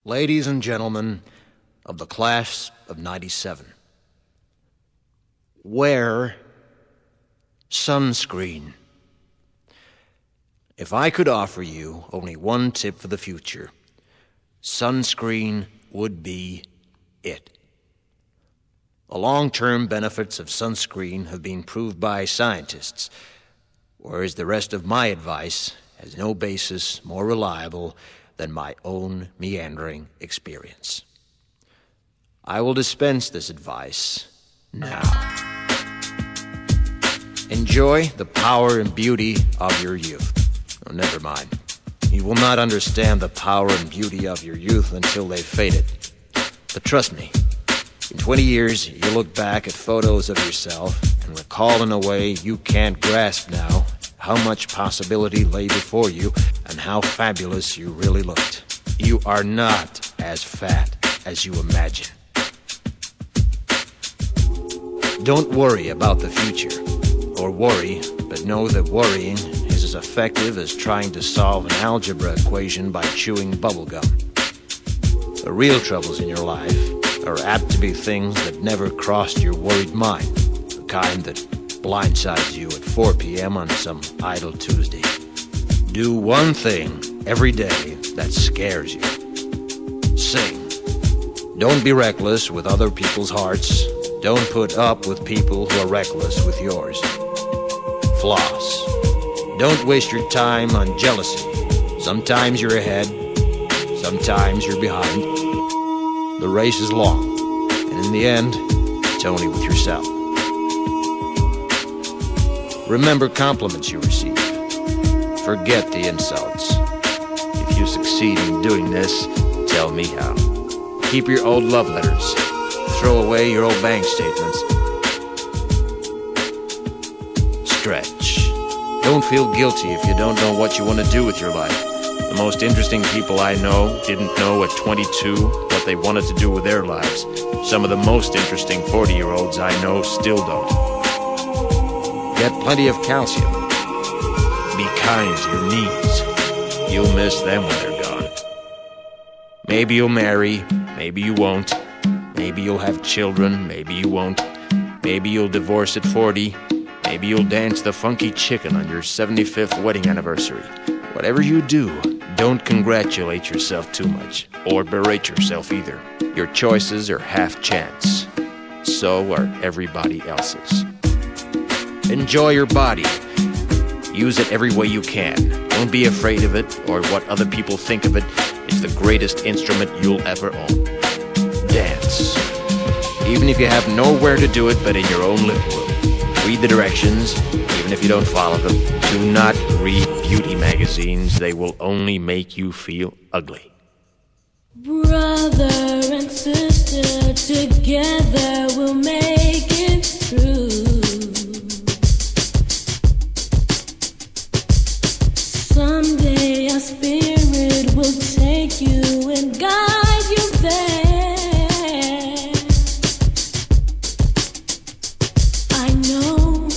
Ladies and gentlemen of the class of '97, wear sunscreen. If I could offer you only one tip for the future, sunscreen would be it. The long-term benefits of sunscreen have been proved by scientists, whereas the rest of my advice has no basis more reliable than my own meandering experience. I will dispense this advice now. Enjoy the power and beauty of your youth. Oh, never mind. You will not understand the power and beauty of your youth until they've faded. But trust me, in 20 years, you'll look back at photos of yourself and recall in a way you can't grasp now how much possibility lay before you and how fabulous you really looked. You are not as fat as you imagine. Don't worry about the future, or worry, but know that worrying is as effective as trying to solve an algebra equation by chewing bubblegum. The real troubles in your life are apt to be things that never crossed your worried mind, the kind that blindsides you at 4 p.m. on some idle Tuesday. Do one thing every day that scares you. Sing. Don't be reckless with other people's hearts. Don't put up with people who are reckless with yours. Floss. Don't waste your time on jealousy. Sometimes you're ahead, sometimes you're behind. The race is long, and in the end, it's only with yourself. Remember compliments you receive. Forget the insults. If you succeed in doing this, tell me how. Keep your old love letters. Throw away your old bank statements. Stretch. Don't feel guilty if you don't know what you want to do with your life. The most interesting people I know didn't know at 22 what they wanted to do with their lives. Some of the most interesting 40-year-olds I know still don't. Get plenty of calcium. Be kind to your knees. You'll miss them when they're gone. Maybe you'll marry, maybe you won't. Maybe you'll have children, maybe you won't. Maybe you'll divorce at 40. Maybe you'll dance the funky chicken on your 75th wedding anniversary. Whatever you do, don't congratulate yourself too much, or berate yourself either. Your choices are half chance. So are everybody else's. Enjoy your body. Use it every way you can. Don't be afraid of it or what other people think of it. It's the greatest instrument you'll ever own. Dance. Even if you have nowhere to do it but in your own living room. Read the directions, even if you don't follow them. Do not read beauty magazines. They will only make you feel ugly. Brother and sister, together we'll make it through. Someday our spirit will take you and guide you there. I know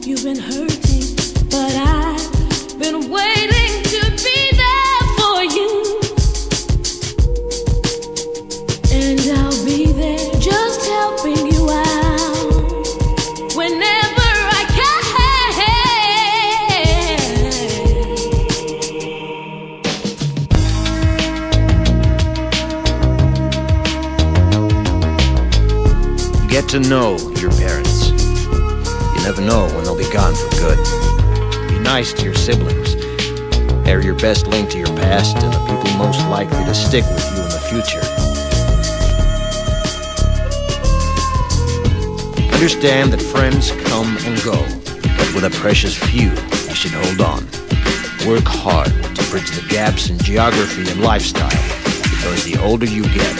you've been hurting, but I've been waiting to be there for you. And I'll be there just helping you out whenever I can. Get to know your parents. You never know when they'll be gone for good. Be nice to your siblings. They're your best link to your past and the people most likely to stick with you in the future. Understand that friends come and go, but with a precious few, you should hold on. Work hard to bridge the gaps in geography and lifestyle, because the older you get,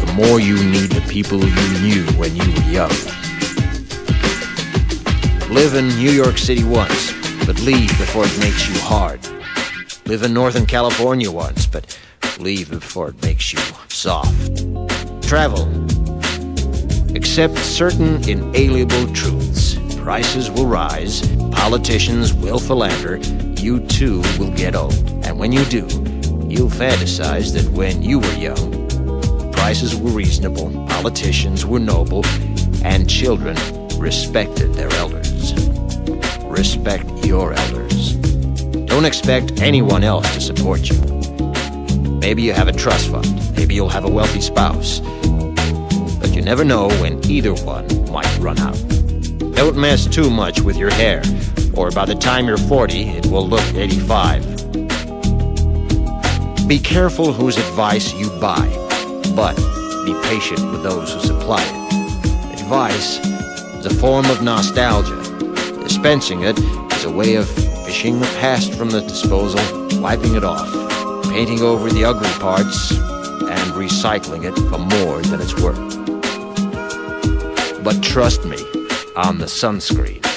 the more you need the people you knew when you were young. Live in New York City once, but leave before it makes you hard. Live in Northern California once, but leave before it makes you soft. Travel. Accept certain inalienable truths. Prices will rise, politicians will philander, you too will get old. And when you do, You'll fantasize that when you were young, prices were reasonable, politicians were noble, and children respected their elders. Respect your elders. Don't expect anyone else to support you. Maybe you have a trust fund. Maybe you'll have a wealthy spouse. But you never know when either one might run out. Don't mess too much with your hair, or by the time you're 40, it will look 85. Be careful whose advice you buy, but be patient with those who supply it. Advice is a form of nostalgia. Dispensing it is a way of fishing the past from the disposal, wiping it off, painting over the ugly parts, and recycling it for more than it's worth. But trust me on the sunscreen.